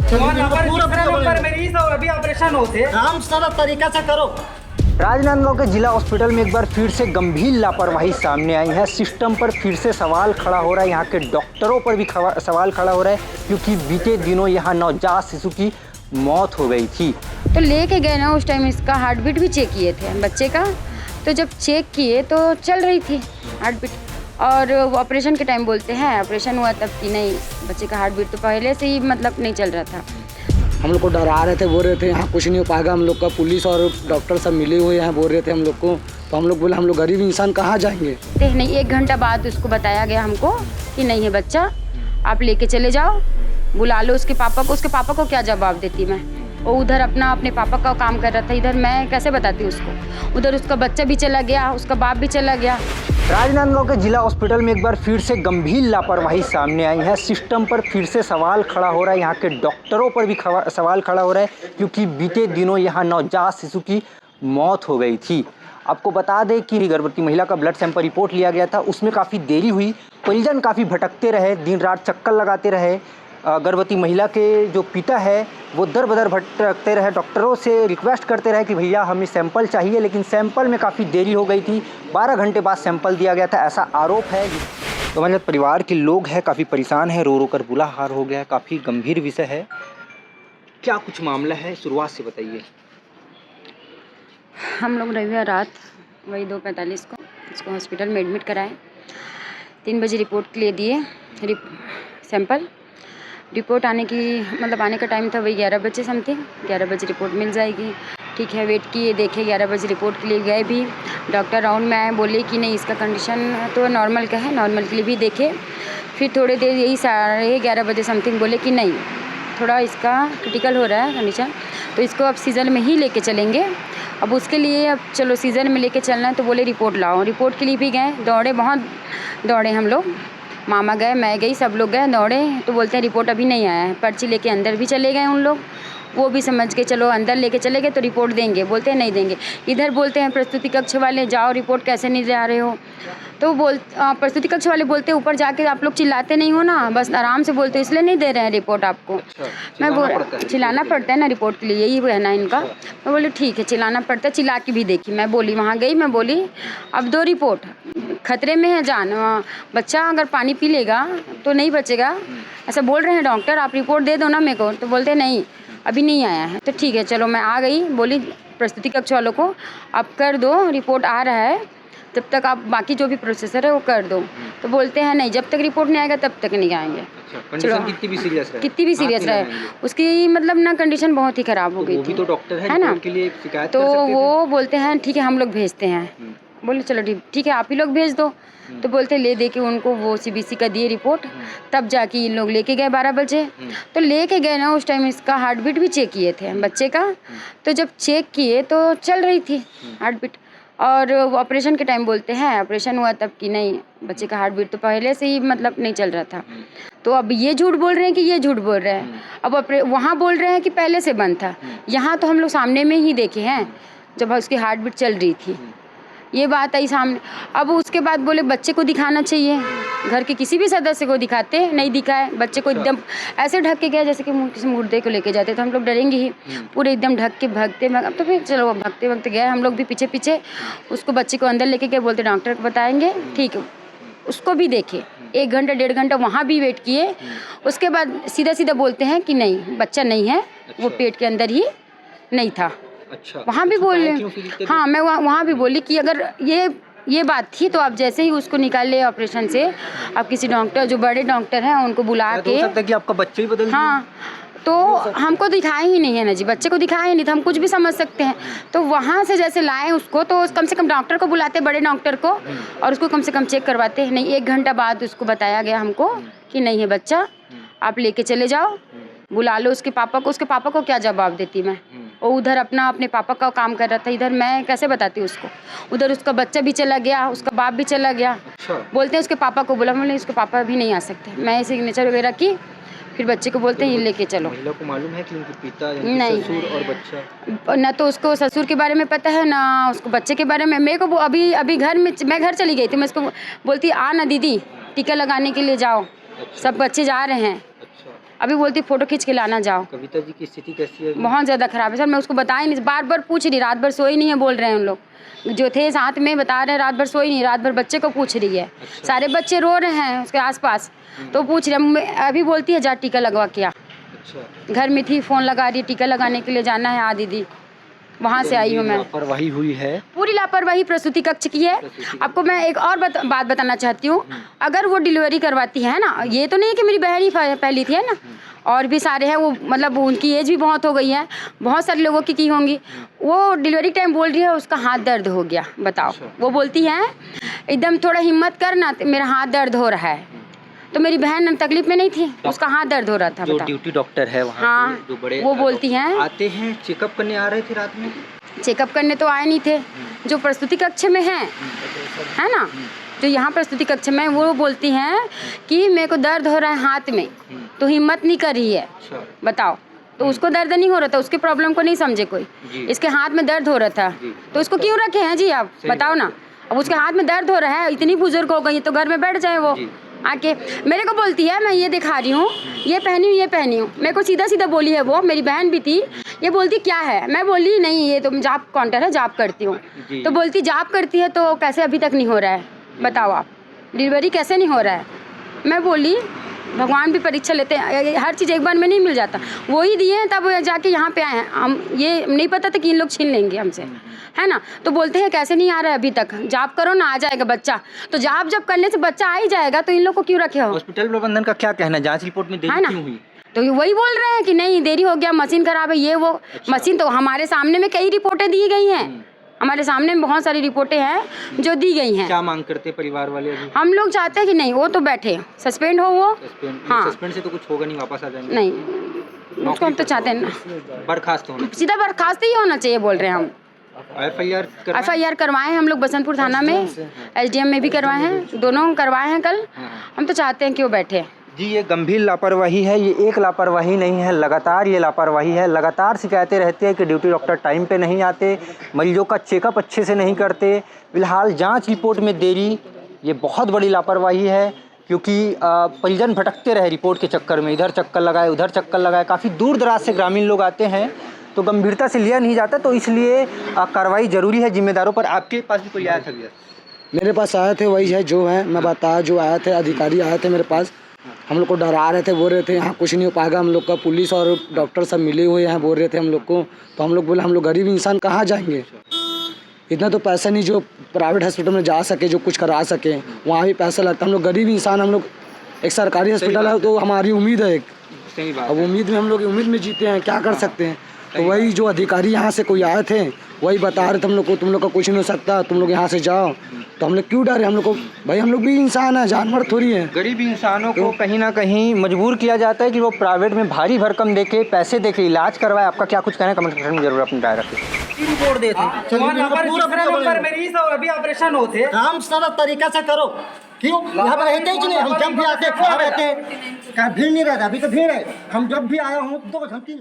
अभी ऑपरेशन होते काम सारा तरीका से करो। राजनांदगांव के जिला हॉस्पिटल में एक बार फिर से गंभीर लापरवाही सामने आई है। सिस्टम पर फिर से सवाल खड़ा हो रहा है, यहाँ के डॉक्टरों पर भी सवाल खड़ा हो रहा है, क्योंकि बीते दिनों यहाँ नवजात शिशु की मौत हो गई थी। तो लेके गए ना, उस टाइम इसका हार्ट बीट भी चेक किए थे बच्चे का। तो जब चेक किए तो चल रही थी हार्ट बीट, और ऑपरेशन के टाइम बोलते हैं ऑपरेशन हुआ तब कि नहीं, बच्चे का हार्ट बीट तो पहले से ही मतलब नहीं चल रहा था। हम लोग को डरा रहे थे, बोल रहे थे यहाँ कुछ नहीं हो पाएगा, हम लोग का पुलिस और डॉक्टर सब मिले हुए हैं, बोल रहे थे हम लोग को। तो हम लोग बोले हम लोग गरीब इंसान कहाँ जाएंगे। नहीं, 1 घंटा बाद उसको बताया गया हमको कि नहीं है बच्चा, आप लेके चले जाओ, बुला लो उसके पापा को। उसके पापा को क्या जवाब देती मैं, वो उधर अपने पापा का काम कर रहा था, इधर मैं कैसे बताती उसको। उधर उसका बच्चा भी चला गया, उसका बाप भी चला गया। राजनांदगांव के जिला हॉस्पिटल में एक बार फिर से गंभीर लापरवाही सामने आई है। सिस्टम पर फिर से सवाल खड़ा हो रहा है, यहाँ के डॉक्टरों पर भी सवाल खड़ा हो रहा है, क्योंकि बीते दिनों यहाँ नवजात शिशु की मौत हो गई थी। आपको बता दें कि गर्भवती महिला का ब्लड सैंपल रिपोर्ट लिया गया था, उसमें काफ़ी देरी हुई, परिजन काफ़ी भटकते रहे, दिन रात चक्कर लगाते रहे। गर्भवती महिला के जो पिता है वो दर बदर भटकते रहे, डॉक्टरों से रिक्वेस्ट करते रहे कि भैया हमें सैंपल चाहिए, लेकिन सैंपल में काफ़ी देरी हो गई थी। 12 घंटे बाद सैंपल दिया गया था, ऐसा आरोप है। तो हमारे परिवार के लोग हैं काफ़ी परेशान है, रो रो कर बुरा हाल हो गया है, काफ़ी गंभीर विषय है। क्या कुछ मामला है, शुरुआत से बताइए। हम लोग रविवार रात वही 2:45 को इसको हॉस्पिटल में एडमिट कराए। 3 बजे रिपोर्ट के लिए दिए सैंपल। रिपोर्ट आने का टाइम था वही 11 बजे समथिंग। 11 बजे रिपोर्ट मिल जाएगी, ठीक है। वेट किए, देखे, 11 बजे रिपोर्ट के लिए गए भी। डॉक्टर राउंड में आए, बोले कि नहीं इसका कंडीशन तो नॉर्मल का है, नॉर्मल के लिए भी देखे। फिर थोड़ी देर यही 11:30 बजे समथिंग बोले कि नहीं थोड़ा इसका क्रिटिकल हो रहा है कंडीशन, तो इसको अब सीजर में ही लेके चलेंगे। अब उसके लिए अब चलो सीजर में लेके चलना है, तो बोले रिपोर्ट लाओ। रिपोर्ट के लिए भी गए, दौड़े, बहुत दौड़े हम लोग, मामा गए, मैं गई, सब लोग गए, दौड़े। तो बोलते हैं रिपोर्ट अभी नहीं आया है। पर्ची लेके अंदर भी चले गए उन लोग, वो भी समझ के चलो अंदर लेके चले गए तो रिपोर्ट देंगे, बोलते हैं नहीं देंगे। इधर बोलते हैं प्रस्तुति कक्ष वाले जाओ रिपोर्ट कैसे नहीं ला रहे हो, तो प्रस्तुति कक्ष वाले बोलते हैं ऊपर जाके आप लोग चिल्लाते नहीं हो ना, बस आराम से बोलते हो इसलिए नहीं दे रहे हैं रिपोर्ट आपको। मैं चिल्लाना पड़ता है ना रिपोर्ट के लिए, यही कहना है इनका। मैं बोली ठीक है चिल्लाना पड़ता है, चिल्ला के भी देखी। मैं बोली वहाँ गई, मैं बोली अब 2 रिपोर्ट, खतरे में है जान, बच्चा अगर पानी पी लेगा तो नहीं बचेगा, ऐसा बोल रहे हैं डॉक्टर, आप रिपोर्ट दे दो ना मेरे को। तो बोलते नहीं अभी नहीं आया है। तो ठीक है चलो, मैं आ गई, बोली प्रस्तुति कक्ष वालों को आप कर दो, रिपोर्ट आ रहा है, तब तक आप बाकी जो भी प्रोसेसर है वो कर दो। तो बोलते हैं नहीं जब तक रिपोर्ट नहीं आएगा तब तक नहीं आएंगे। कंडीशन कितनी भी सीरियस रहे उसकी, मतलब ना कंडीशन बहुत ही ख़राब हो गई थी, तो डॉक्टर है ना, के लिए शिकायत तो वो बोलते हैं ठीक है हम लोग भेजते हैं। बोले चलो ठीक है आप ही लोग भेज दो। तो बोलते ले दे के उनको वो CBC का दिए रिपोर्ट, तब जाके इन लोग लेके गए 12 बजे। तो लेके गए ना, उस टाइम इसका हार्ट बीट भी चेक किए थे बच्चे का। तो जब चेक किए तो चल रही थी हार्ट बीट, और ऑपरेशन के टाइम बोलते हैं ऑपरेशन हुआ तब कि नहीं, बच्चे का हार्ट बीट तो पहले से ही मतलब नहीं चल रहा था। तो अब ये झूठ बोल रहे हैं कि ये झूठ बोल रहे हैं। अब वहाँ बोल रहे हैं कि पहले से बंद था, यहाँ तो हम लोग सामने में ही देखे हैं जब उसकी हार्ट बीट चल रही थी, ये बात आई सामने। अब उसके बाद बोले बच्चे को दिखाना चाहिए, घर के किसी भी सदस्य को दिखाते, नहीं दिखाए, बच्चे को एकदम ऐसे ढक के गए जैसे कि किसी मुर्दे को लेके जाते, तो हम लोग डरेंगे ही, पूरे एकदम ढक के भागते। तो फिर चलो भागते भागते गए हम लोग भी पीछे पीछे, उसको बच्चे को अंदर लेके गए, बोलते डॉक्टर को बताएंगे, ठीक है। उसको भी देखे 1 घंटा 1.5 घंटा वहाँ भी वेट किए। उसके बाद सीधा बोलते हैं कि नहीं बच्चा नहीं है, वो पेट के अंदर ही नहीं था। अच्छा, वहाँ भी बोले, हाँ मैं वहाँ भी बोली कि अगर ये बात थी तो आप जैसे ही उसको निकाल ले ऑपरेशन से, आप किसी डॉक्टर जो बड़े डॉक्टर हैं उनको बुला के, हो सकता है कि आपका बच्चा ही बदल, हाँ तो हमको दिखाया ही नहीं है ना जी, बच्चे को दिखाया ही नहीं था, हम कुछ भी समझ सकते हैं। तो वहाँ से जैसे लाए उसको, तो कम से कम डॉक्टर को बुलाते, बड़े डॉक्टर को, और उसको कम से कम चेक करवाते। नहीं 1 घंटा बाद उसको बताया गया हमको कि नहीं है बच्चा, आप लेके चले जाओ, बुला लो उसके पापा को। उसके पापा को क्या जवाब देती मैं, वो उधर अपने पापा का काम कर रहा था, इधर मैं कैसे बताती उसको। उधर उसका बच्चा भी चला गया, उसका बाप भी चला गया। बोलते हैं उसके पापा को बुला, बोले उसके पापा भी नहीं आ सकते। मैं सिग्नेचर वगैरह की, फिर बच्चे को बोलते हैं ये लेके चलो। महिला को मालूम है कि उनके पिता नहीं, ससुर और बच्चा, ना तो उसको ससुर के बारे में पता है ना उसको बच्चे के बारे में। मेरे को अभी घर में, मैं घर चली गई थी, मैं उसको बोलती आ ना दीदी टीका लगाने के लिए जाओ, सब बच्चे जा रहे हैं। अभी बोलती फ़ोटो खींच के लाना जाओ। कविता जी की स्थिति कैसी है? बहुत ज़्यादा ख़राब है सर, मैं उसको बताया नहीं, बार बार पूछ रही, रात भर सोई नहीं है बोल रहे हैं उन लोग जो थे साथ में, बता रहे हैं रात भर सोई नहीं, रात भर बच्चे को पूछ रही है। अच्छा। सारे बच्चे रो रहे हैं उसके आसपास, तो पूछ रहे, अभी बोलती है जा टीका लगवा के आ। अच्छा। घर में थी, फ़ोन लगा रही, टीका लगाने के लिए जाना है। दीदी वहाँ से आई हूँ मैं। लापरवाही हुई है, पूरी लापरवाही प्रसूति कक्ष की है। आपको मैं एक और बात बताना चाहती हूँ, अगर वो डिलीवरी करवाती है ना, ये तो नहीं है कि मेरी बहन ही पहली थी, है ना, और भी सारे हैं, वो मतलब उनकी एज भी बहुत हो गई है, बहुत सारे लोगों की होंगी। वो डिलीवरी टाइम बोल रही है उसका हाथ दर्द हो गया, बताओ। वो बोलती है एकदम थोड़ा हिम्मत करना, मेरा हाथ दर्द हो रहा है। तो मेरी बहन तकलीफ में नहीं थी, उसका हाथ दर्द हो रहा था। जो बताओ। ड्यूटी डॉक्टर है वहाँ हाँ, के, जो बड़े वो बोलती हैं आते हैं, चेकअप करने आ रहे थे रात में। चेकअप करने तो आए नहीं थे, जो प्रस्तुति कक्ष में है ना, जो यहाँ प्रस्तुति कक्ष में, वो बोलती हैं कि मेरे को दर्द हो रहा है हाथ में, तो हिम्मत नहीं कर रही है। अच्छा। बताओ, तो उसको दर्द नहीं हो रहा था, उसके प्रॉब्लम को नहीं समझे कोई, इसके हाथ में दर्द हो रहा था, तो उसको क्यों रखे हैं जी आप बताओ ना। अब उसके हाथ में दर्द हो रहा है, इतनी बुजुर्ग हो गई तो घर में बैठ जाए वो आके। मेरे को बोलती है मैं ये दिखा रही हूँ, ये पहनी हूँ, मेरे को सीधा सीधा बोली है वो, मेरी बहन भी थी। ये बोलती क्या है, मैं बोली नहीं ये तो जॉब काउंटर है, जॉब करती हूँ। तो बोलती जॉब करती है तो कैसे अभी तक नहीं हो रहा है, बताओ आप, डिलीवरी कैसे नहीं हो रहा है। मैं बोली भगवान भी परीक्षा लेते हैं, हर चीज़ एक बार में नहीं मिल जाता, वो ही दिए हैं तब जाके यहाँ पे आए हैं हम। ये नहीं पता था कि इन लोग छीन लेंगे हमसे, है ना। तो बोलते हैं कैसे नहीं आ रहा है अभी तक, जॉब करो ना, आ जाएगा बच्चा। तो जॉब जब करने से बच्चा आ ही जाएगा, तो इन लोग को क्यों रखे हो। हॉस्पिटल प्रबंधन का क्या कहना है, जांच रिपोर्ट में देरी क्यों हुई? तो वही बोल रहे हैं कि नहीं देरी हो गया, मशीन खराब है, ये वो। अच्छा। मशीन तो हमारे सामने में कई रिपोर्टें दी गई हैं, हमारे सामने में बहुत सारी रिपोर्टें हैं जो दी गई हैं। क्या मांग करते परिवार वाले अभी? हम लोग चाहते हैं कि नहीं वो तो बैठे, सस्पेंड हो वो। हाँ, सस्पेंड से तो कुछ होगा नहीं, वापस आ जाएंगे। नहीं, उसको हम तो चाहते हैं ना बर्खास्त होना, सीधा बर्खास्त ही होना चाहिए बोल रहे हैं हम। FIR करवाए हैं हम लोग बसंतपुर थाना में, SDM में भी करवाए हैं, दोनों करवाए हैं कल। हम तो चाहते हैं कि वो बैठे। जी, ये गंभीर लापरवाही है, ये एक लापरवाही नहीं है, लगातार ये लापरवाही है। लगातार शिकायतें रहती है कि ड्यूटी डॉक्टर टाइम पे नहीं आते, मरीजों का चेकअप अच्छे से नहीं करते। फिलहाल जांच रिपोर्ट में देरी, ये बहुत बड़ी लापरवाही है, क्योंकि परिजन भटकते रहे रिपोर्ट के चक्कर में, इधर चक्कर लगाए उधर चक्कर लगाए। काफ़ी दूर दराज से ग्रामीण लोग आते हैं, तो गंभीरता से लिया नहीं जाता, तो इसलिए कार्रवाई जरूरी है जिम्मेदारों पर। आपके पास भी कोई आया था भैया? मेरे पास आए थे, वही है जो है, मैं बताया, जो आए थे अधिकारी आए थे मेरे पास, हम लोग को डरा रहे थे, बोल रहे थे यहाँ कुछ नहीं हो पाएगा हम लोग का, पुलिस और डॉक्टर सब मिले हुए हैं बोल रहे थे हम लोग को। तो हम लोग बोले हम लोग गरीब इंसान कहाँ जाएंगे, इतना तो पैसा नहीं जो प्राइवेट हॉस्पिटल में जा सके, जो कुछ करा सके, वहाँ भी पैसा लगता है। हम लोग गरीब इंसान, हम लोग एक सरकारी हॉस्पिटल है तो हमारी उम्मीद है एक, सही बात। अब उम्मीद में हम लोग उम्मीद में जीते हैं, क्या कर सकते हैं। तो वही जो अधिकारी यहाँ से कोई आए थे वही बता रहे थे हम लोग को, तुम लोग का कुछ नहीं हो सकता, तुम लोग यहाँ से जाओ। तो हम लोग क्यों डरे, हम लोग को भाई हम लोग भी इंसान है, जानवर थोड़ी है। गरीब इंसानों को कहीं ना कहीं मजबूर किया जाता है कि वो प्राइवेट में भारी भरकम देके पैसे देके इलाज करवाए। आपका क्या कुछ कहना है, कमेंट सेक्शन में जरूर अपनी राय रखें। रिपोर्ट देते नंबर मेरी सब अभी ऑपरेशन होते काम सारा तरीका से करो, क्यों यहाँ पर रहते ही नहीं। हम जब भी आते हैं खा रहते हैं, कहीं भीड़ नहीं रहता, अभी तो भीड़ है। हम जब भी आया हूँ 2 घंटे